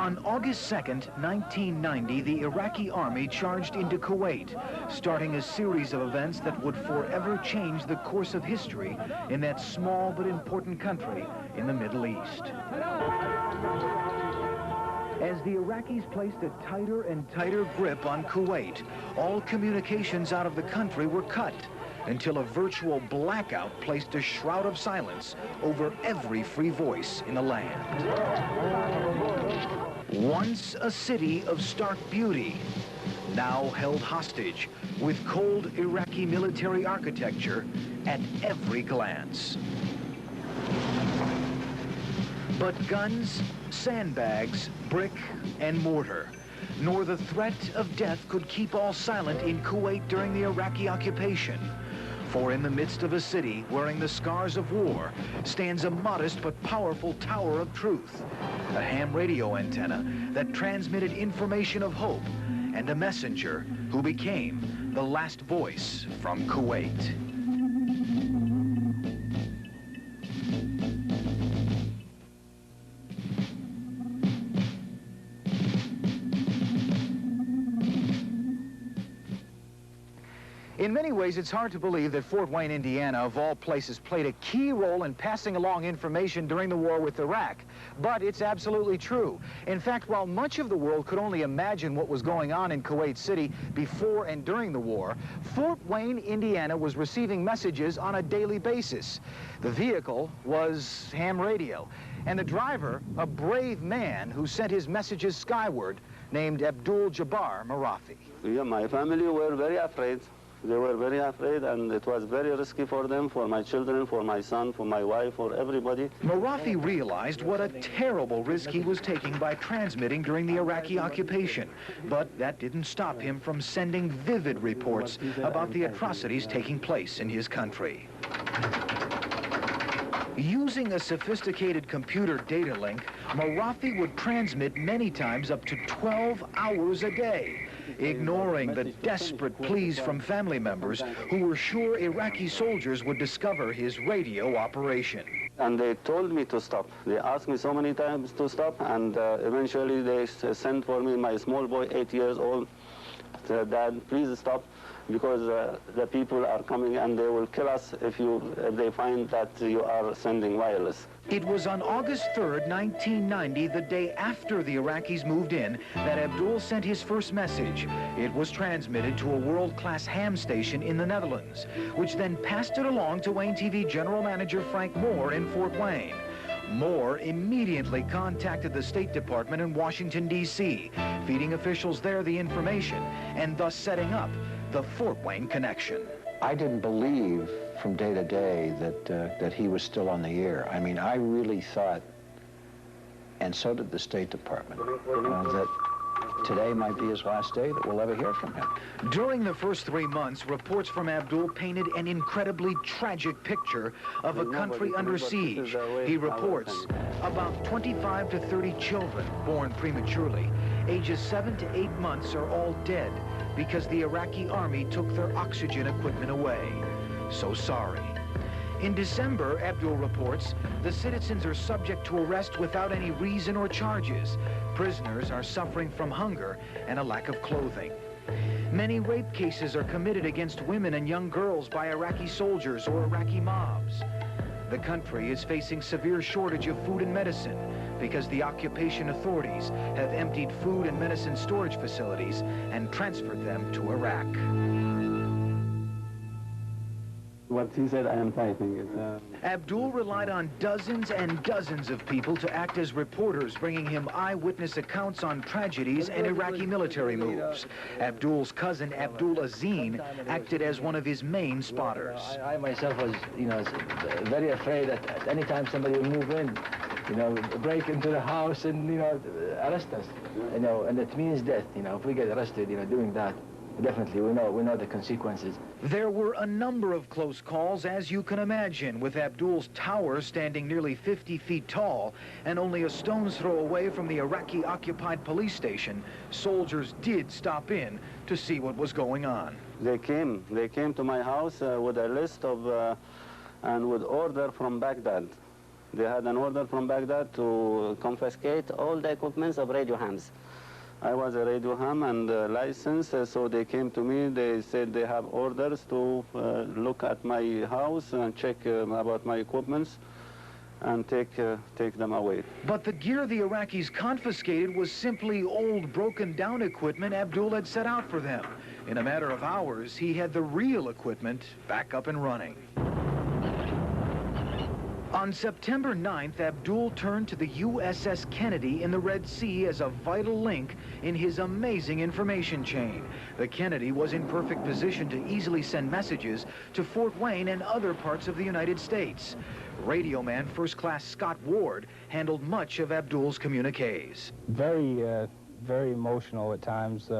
On August 2nd, 1990, the Iraqi army charged into Kuwait, starting a series of events that would forever change the course of history in that small but important country in the Middle East. As the Iraqis placed a tighter and tighter grip on Kuwait, all communications out of the country were cut, until a virtual blackout placed a shroud of silence over every free voice in the land. Once a city of stark beauty, now held hostage with cold Iraqi military architecture at every glance. But guns, sandbags, brick, and mortar, nor the threat of death could keep all silent in Kuwait during the Iraqi occupation. For in the midst of a city wearing the scars of war stands a modest but powerful tower of truth, a ham radio antenna that transmitted information of hope, and a messenger who became the last voice from Kuwait. In many ways, it's hard to believe that Fort Wayne, Indiana, of all places, played a key role in passing along information during the war with Iraq. But it's absolutely true. In fact, while much of the world could only imagine what was going on in Kuwait City before and during the war, Fort Wayne, Indiana was receiving messages on a daily basis. The vehicle was ham radio, and the driver, a brave man who sent his messages skyward, named Abdul Jabbar Marafi. Yeah, my family were very afraid. They were very afraid, and it was very risky for them, for my children, for my son, for my wife, for everybody. Marafi realized what a terrible risk he was taking by transmitting during the Iraqi occupation. But that didn't stop him from sending vivid reports about the atrocities taking place in his country. Using a sophisticated computer data link, Marafi would transmit many times up to 12 hours a day, ignoring the desperate pleas from family members who were sure Iraqi soldiers would discover his radio operation. And they told me to stop. They asked me so many times to stop, and eventually they sent for me my small boy, 8 years old. Said, Dad, please stop, because the people are coming and they will kill us if they find that you are sending wireless. It was on August 3rd, 1990, the day after the Iraqis moved in, that Abdul sent his first message. It was transmitted to a world-class ham station in the Netherlands, which then passed it along to Wayne TV General Manager Frank Moore in Fort Wayne. Moore immediately contacted the State Department in Washington, D.C., feeding officials there the information, and thus setting up the Fort Wayne connection. I didn't believe from day to day that he was still on the air. I mean, I really thought, and so did the State Department, that today might be his last day that we'll ever hear from him. During the first 3 months, reports from Abdul painted an incredibly tragic picture of a country under siege. He reports about 25 to 30 children born prematurely, ages 7 to 8 months, are all dead because the Iraqi army took their oxygen equipment away. So sorry. In December, Abdul reports, the citizens are subject to arrest without any reason or charges. Prisoners are suffering from hunger and a lack of clothing. Many rape cases are committed against women and young girls by Iraqi soldiers or Iraqi mobs. The country is facing severe shortage of food and medicine because the occupation authorities have emptied food and medicine storage facilities and transferred them to Iraq. What he said, I am typing it. Abdul relied on dozens and dozens of people to act as reporters, bringing him eyewitness accounts on tragedies and Iraqi military moves. Abdul's cousin, Abdul Azeen, acted as one of his main spotters. I myself was, very afraid that at any time somebody will move in, break into the house and, arrest us, and it means death, if we get arrested, doing that. Definitely, we know the consequences. There were a number of close calls, as you can imagine, with Abdul's tower standing nearly 50 feet tall and only a stone's throw away from the Iraqi-occupied police station. Soldiers did stop in to see what was going on. They came to my house with a list of, and with order from Baghdad. They had an order from Baghdad to confiscate all the equipment of radio hams. I was a radio ham and licensed, so they came to me. They said they have orders to look at my house and check about my equipments and take them away. But the gear the Iraqis confiscated was simply old, broken-down equipment Abdul had set out for them. In a matter of hours, he had the real equipment back up and running. On September 9th, Abdul turned to the USS Kennedy in the Red Sea as a vital link in his amazing information chain. The Kennedy was in perfect position to easily send messages to Fort Wayne and other parts of the United States. Radio man First Class Scott Ward handled much of Abdul's communiques. Very emotional at times,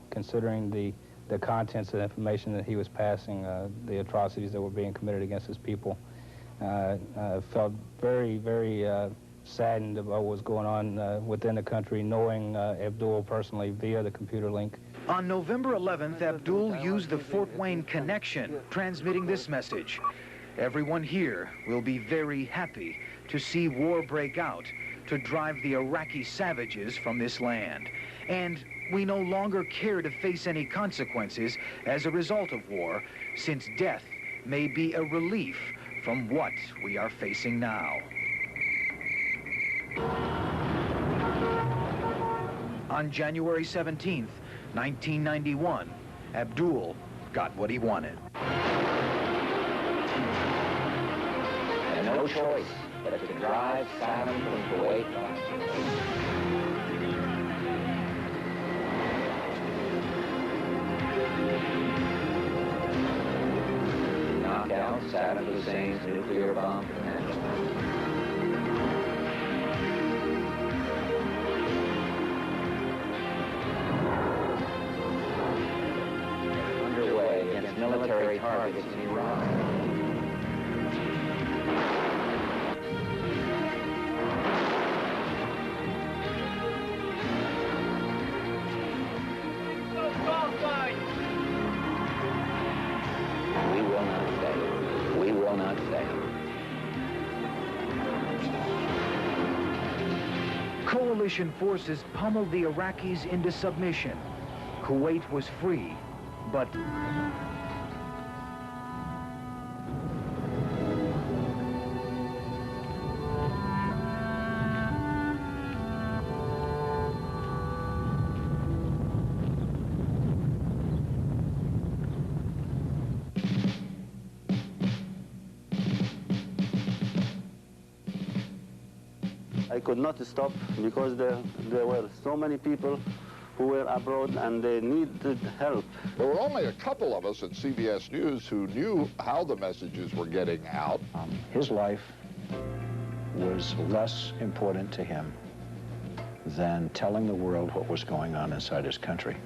considering the contents of the information that he was passing, the atrocities that were being committed against his people. Felt very saddened about what was going on within the country, knowing Abdul personally via the computer link. On November 11th, Abdul used the Fort Wayne connection, transmitting this message. Everyone here will be very happy to see war break out, to drive the Iraqi savages from this land. And we no longer care to face any consequences as a result of war, since death may be a relief from what we are facing now. On January 17th, 1991, Abdul got what he wanted. And no choice but to drive Saddam from Kuwait. Knock down Saddam Hussein's nuclear bomb. Underway against military targets in Iraq. We will not fail. Coalition forces pummeled the Iraqis into submission. Kuwait was free, but I could not stop because there were so many people who were abroad and they needed help. There were only a couple of us at CBS News who knew how the messages were getting out. His life was less important to him than telling the world what was going on inside his country.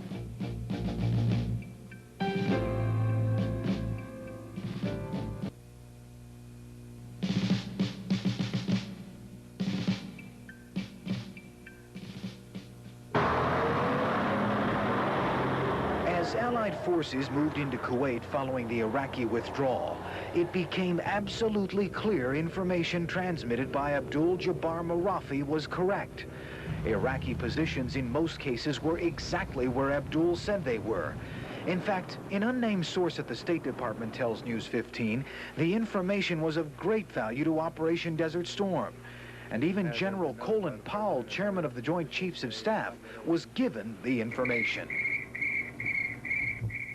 as Allied forces moved into Kuwait following the Iraqi withdrawal, it became absolutely clear information transmitted by Abdul Jabbar Marafi was correct. Iraqi positions in most cases were exactly where Abdul said they were. In fact, an unnamed source at the State Department tells News 15 the information was of great value to Operation Desert Storm. And even General Colin Powell, chairman of the Joint Chiefs of Staff, was given the information.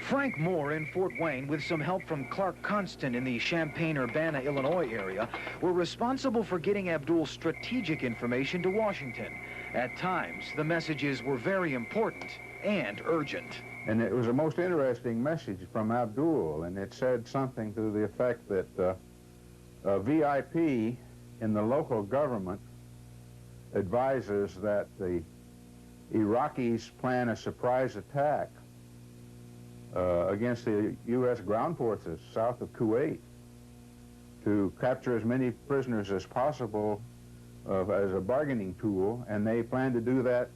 Frank Moore in Fort Wayne, with some help from Clark Constant in the Champaign-Urbana, Illinois area, were responsible for getting Abdul's strategic information to Washington. At times, the messages were very important and urgent. And it was a most interesting message from Abdul, and it said something to the effect that a VIP in the local government advises that the Iraqis plan a surprise attack against the U.S. ground forces south of Kuwait to capture as many prisoners as possible as a bargaining tool, and they plan to do that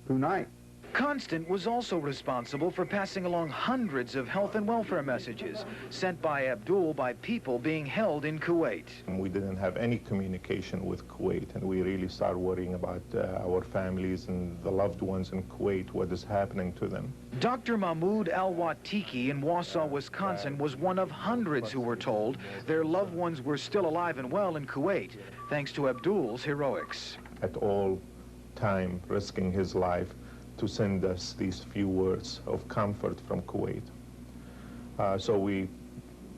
tonight. Constant was also responsible for passing along hundreds of health and welfare messages sent by Abdul by people being held in Kuwait. We didn't have any communication with Kuwait, and we really started worrying about our families and the loved ones in Kuwait, what is happening to them. Dr. Mahmoud Al-Watiki in Wausau, Wisconsin was one of hundreds who were told their loved ones were still alive and well in Kuwait, thanks to Abdul's heroics. At all time, risking his life to send us these few words of comfort from Kuwait. So we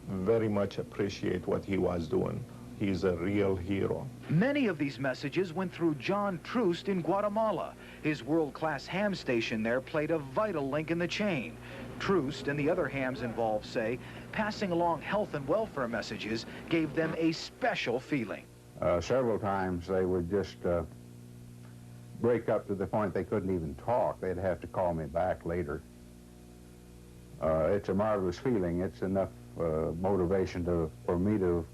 very much appreciate what he was doing. He's a real hero. Many of these messages went through John Troost in Guatemala. His world-class ham station there played a vital link in the chain. Troost and the other hams involved say passing along health and welfare messages gave them a special feeling. Several times they would just break up to the point they couldn't even talk. They'd have to call me back later. It's a marvelous feeling. It's enough motivation for me to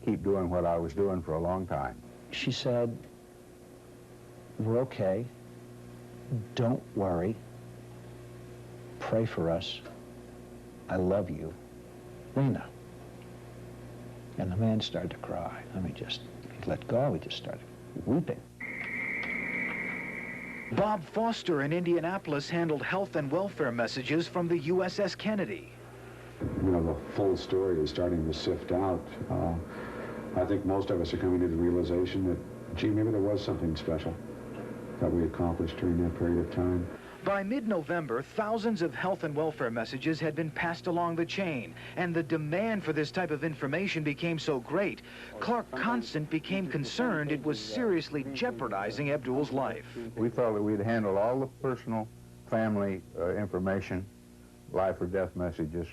keep doing what I was doing for a long time. She said, "We're okay. Don't worry. Pray for us. I love you. Lena." And the man started to cry. I mean, he let go. He just started weeping. Bob Foster in Indianapolis handled health and welfare messages from the USS Kennedy. You know, the full story is starting to sift out. I think most of us are coming to the realization that, gee, maybe there was something special that we accomplished during that period of time. By mid-November, thousands of health and welfare messages had been passed along the chain, and the demand for this type of information became so great, Clark Constant became concerned it was seriously jeopardizing Abdul's life. We thought that we'd handle all the personal, family information, life or death messages,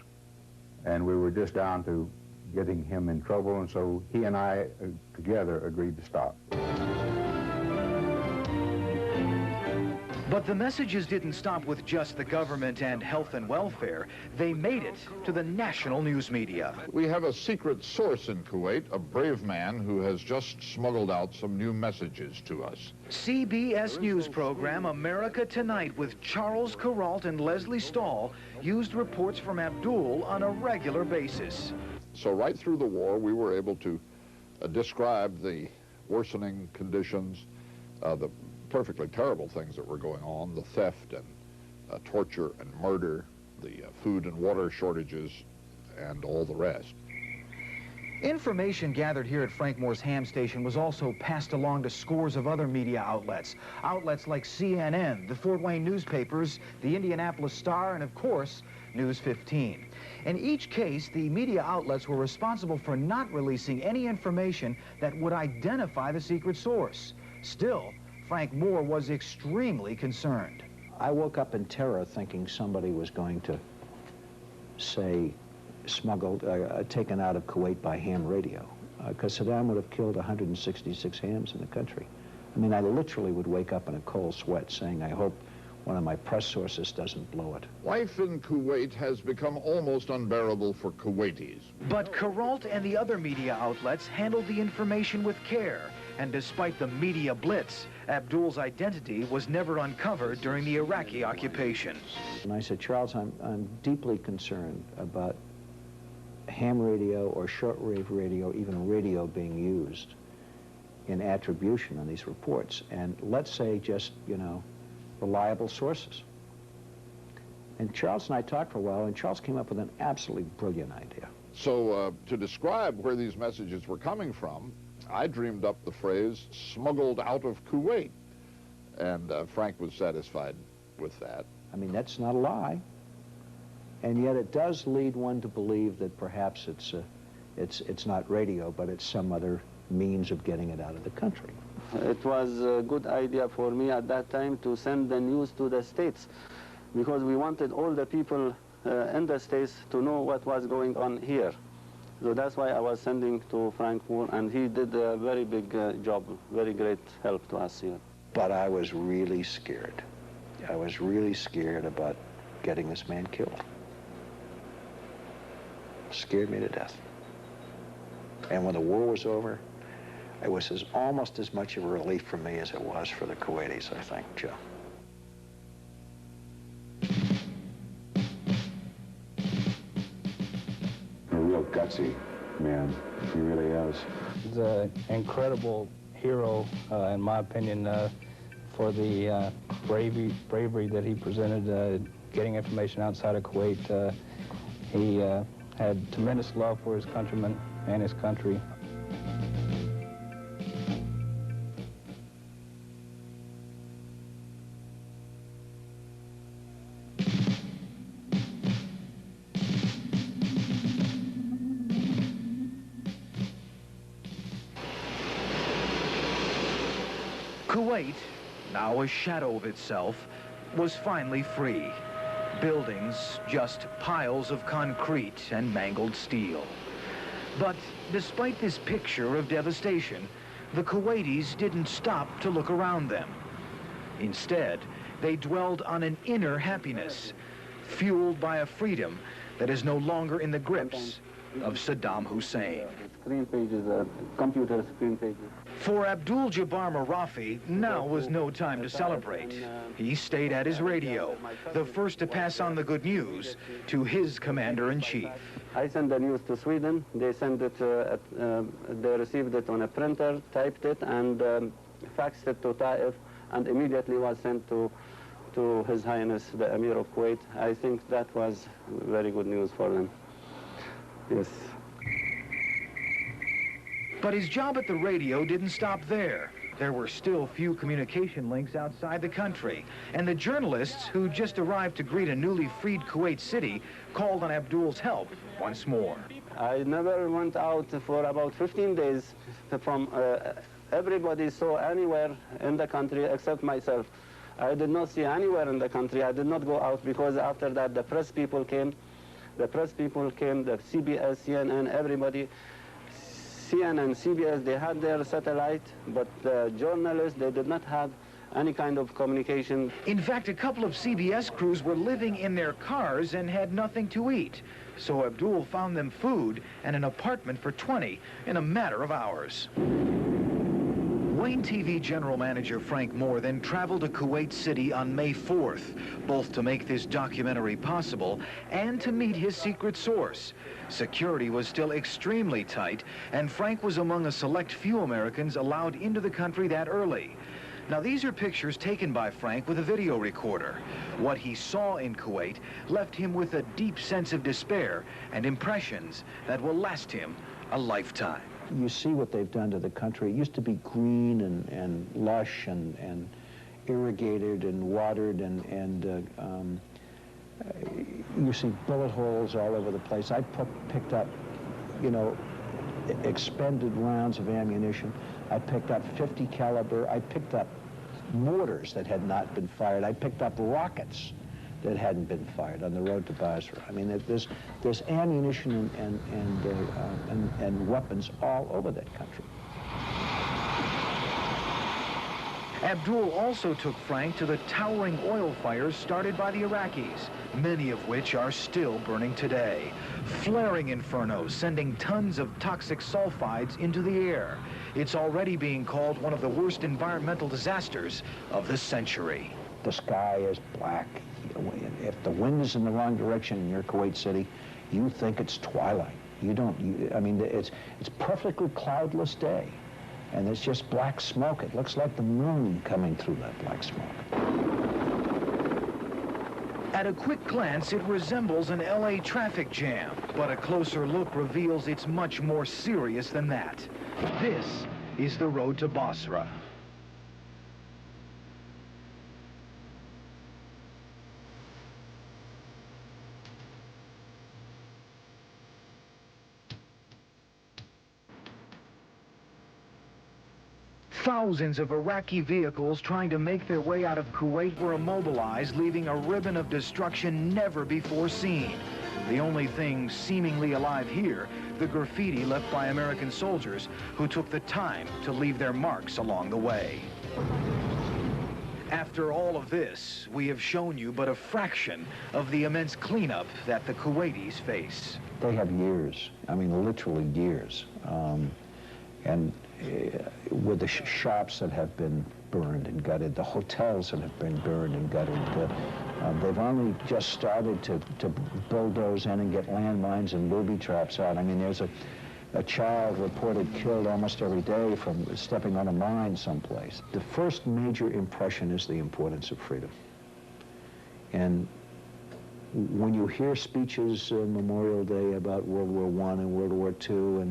and we were just down to getting him in trouble, and so he and I together agreed to stop. But the messages didn't stop with just the government and health and welfare. They made it to the national news media. We have a secret source in Kuwait, a brave man who has just smuggled out some new messages to us. CBS News program America Tonight with Charles Kuralt and Leslie Stahl used reports from Abdul on a regular basis. So right through the war, we were able to describe the worsening conditions, the perfectly terrible things that were going on, the theft and torture and murder, the food and water shortages, and all the rest. Information gathered here at Frank Moore's ham station was also passed along to scores of other media outlets. Outlets like CNN, the Fort Wayne newspapers, the Indianapolis Star, and of course, News 15. In each case, the media outlets were responsible for not releasing any information that would identify the secret source. Still, Frank Moore was extremely concerned. I woke up in terror thinking somebody was going to say smuggled, taken out of Kuwait by ham radio, because Saddam would have killed 166 hams in the country. I mean, I literally would wake up in a cold sweat saying, I hope one of my press sources doesn't blow it. Life in Kuwait has become almost unbearable for Kuwaitis. But Kuralt and the other media outlets handled the information with care. And despite the media blitz, Abdul's identity was never uncovered during the Iraqi occupation. And I said, Charles, I'm deeply concerned about ham radio or shortwave radio, even radio being used in attribution on these reports. And let's say just, you know, reliable sources. And Charles and I talked for a while, and Charles came up with an absolutely brilliant idea. So to describe where these messages were coming from, I dreamed up the phrase, smuggled out of Kuwait. And Frank was satisfied with that. I mean, that's not a lie. And yet it does lead one to believe that perhaps it's not radio, but it's some other means of getting it out of the country. It was a good idea for me at that time to send the news to the States, because we wanted all the people in the States to know what was going on here. So that's why I was sending to Frank Moore, and he did a very big job, very great help to us here. But I was really scared. I was really scared about getting this man killed. Scared me to death. And when the war was over, it was almost as much of a relief for me as it was for the Kuwaitis, I think, Joe. legacy man. He really is. He's an incredible hero, in my opinion, for the bravery that he presented getting information outside of Kuwait. He had tremendous love for his countrymen and his country. Kuwait, now a shadow of itself, was finally free. Buildings, just piles of concrete and mangled steel. But despite this picture of devastation, the Kuwaitis didn't stop to look around them. Instead, they dwelled on an inner happiness, fueled by a freedom that is no longer in the grips of Saddam Hussein. Screen pages, computer screen pages. For Abdul Jabbar Marafi, now was no time to celebrate. He stayed at his radio, the first to pass on the good news to his commander-in-chief. I sent the news to Sweden. They sent it, they received it on a printer, typed it, and faxed it to Taif, and immediately was sent to His Highness, the Emir of Kuwait. I think that was very good news for them. Yes. But his job at the radio didn't stop there. There were still few communication links outside the country, and the journalists who just arrived to greet a newly freed Kuwait city called on Abdul's help once more. I never went out for about 15 days from everybody saw anywhere in the country except myself. I did not see anywhere in the country. I did not go out because after that the press people came. The CBS, CNN, everybody. CNN, CBS, they had their satellite, but the journalists, they did not have any kind of communication. In fact, a couple of CBS crews were living in their cars and had nothing to eat. So Abdul found them food and an apartment for 20 in a matter of hours. Wayne TV General Manager Frank Moore then traveled to Kuwait City on May 4th, both to make this documentary possible and to meet his secret source. Security was still extremely tight, and Frank was among a select few Americans allowed into the country that early. Now, these are pictures taken by Frank with a video recorder. What he saw in Kuwait left him with a deep sense of despair and impressions that will last him a lifetime. You see what they've done to the country. It used to be green and lush and irrigated and watered, and you see bullet holes all over the place. I picked up, you know, expended rounds of ammunition. I picked up 50 caliber. I picked up mortars that had not been fired. I picked up rockets that hadn't been fired on the road to Basra. I mean, there's ammunition and weapons all over that country. Abdul also took Frank to the towering oil fires started by the Iraqis, many of which are still burning today. Flaring infernos sending tons of toxic sulfides into the air. It's already being called one of the worst environmental disasters of the century. The sky is black. If the wind is in the wrong direction in your Kuwait City, you think it's twilight. I mean, it's perfectly cloudless day, and it's just black smoke. It looks like the moon coming through that black smoke. At a quick glance, it resembles an LA traffic jam, but a closer look reveals it's much more serious than that. This is the road to Basra. Thousands of Iraqi vehicles trying to make their way out of Kuwait were immobilized, leaving a ribbon of destruction never before seen. The only thing seemingly alive here, the graffiti left by American soldiers who took the time to leave their marks along the way. After all of this, we have shown you but a fraction of the immense cleanup that the Kuwaitis face. They have years, I mean literally years. And with the shops that have been burned and gutted, the hotels that have been burned and gutted, They've only just started to bulldoze in and get landmines and booby traps out. I mean, there's a child reported killed almost every day from stepping on a mine someplace. The first major impression is the importance of freedom. And when you hear speeches Memorial Day about World War I and World War II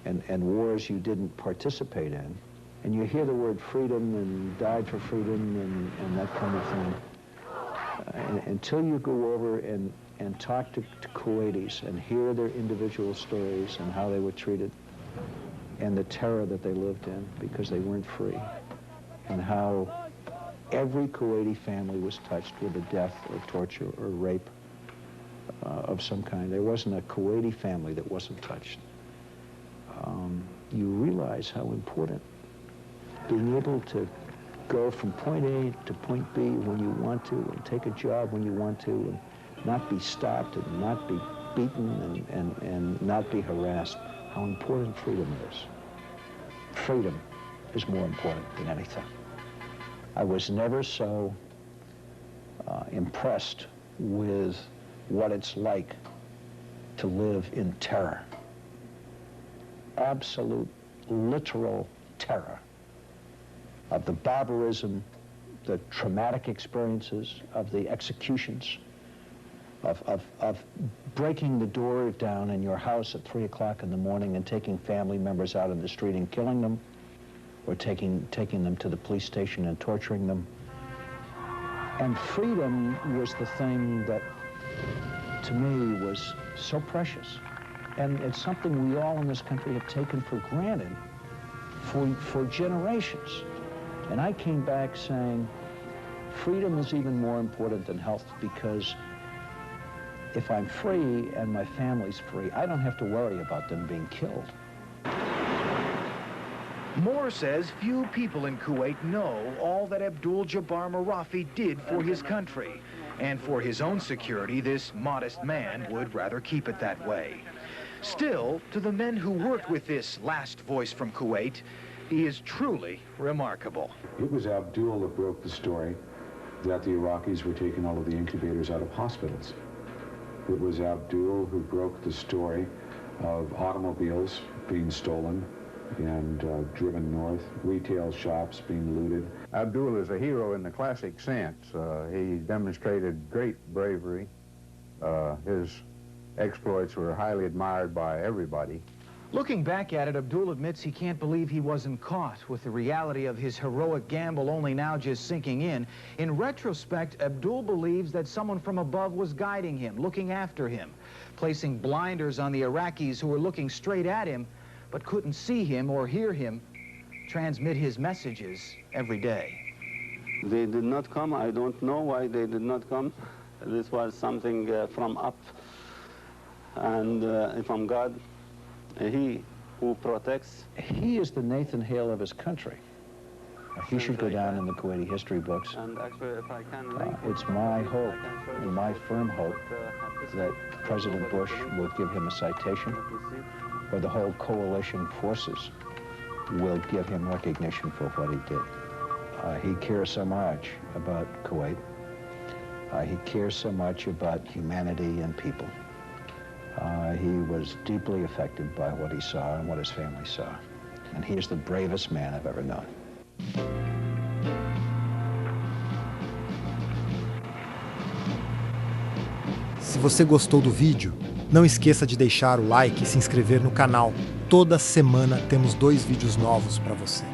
and wars you didn't participate in, and you hear the word freedom and died for freedom and that kind of thing, until you go over and talk to Kuwaitis and hear their individual stories and how they were treated and the terror that they lived in because they weren't free, and how every Kuwaiti family was touched with a death or torture or rape of some kind. There wasn't a Kuwaiti family that wasn't touched. You realize how important being able to go from point A to point B when you want to, and take a job when you want to, and not be stopped and not be beaten and not be harassed, how important freedom is. Freedom is more important than anything. I was never so impressed with what it's like to live in terror. Absolute, literal terror of the barbarism, the traumatic experiences, of the executions, of breaking the door down in your house at 3 o'clock in the morning and taking family members out in the street and killing them, or taking them to the police station and torturing them. And freedom was the thing that, to me, was so precious. And it's something we all in this country have taken for granted for generations. And I came back saying, freedom is even more important than health, because if I'm free and my family's free, I don't have to worry about them being killed. Moore says few people in Kuwait know all that Abdul-Jabbar Marafi did for his country. And for his own security, this modest man would rather keep it that way. Still, to the men who worked with this last voice from Kuwait, he is truly remarkable. It was Abdul that broke the story that the Iraqis were taking all of the incubators out of hospitals. It was Abdul who broke the story of automobiles being stolen and driven north, retail shops being looted. Abdul is a hero in the classic sense. He demonstrated great bravery. His exploits were highly admired by everybody. Looking back at it, Abdul admits he can't believe he wasn't caught, with the reality of his heroic gamble only now just sinking in. In retrospect, Abdul believes that someone from above was guiding him, looking after him, placing blinders on the Iraqis who were looking straight at him, but couldn't see him or hear him transmit his messages every day. They did not come. I don't know why they did not come. This was something from up and from God. He who protects. He is the Nathan Hale of his country. He should go down in the Kuwaiti history books. And actually, if I can it's my hope and my firm hope that President Bush will give him a citation, or the whole coalition forces will give him recognition for what he did. He cares so much about Kuwait. He cares so much about humanity and people. He was deeply affected by what he saw and what his family saw. And he is the bravest man I've ever known. Se você gostou do vídeo, não esqueça de deixar o like e se inscrever no canal. Toda semana temos 2 vídeos novos para você.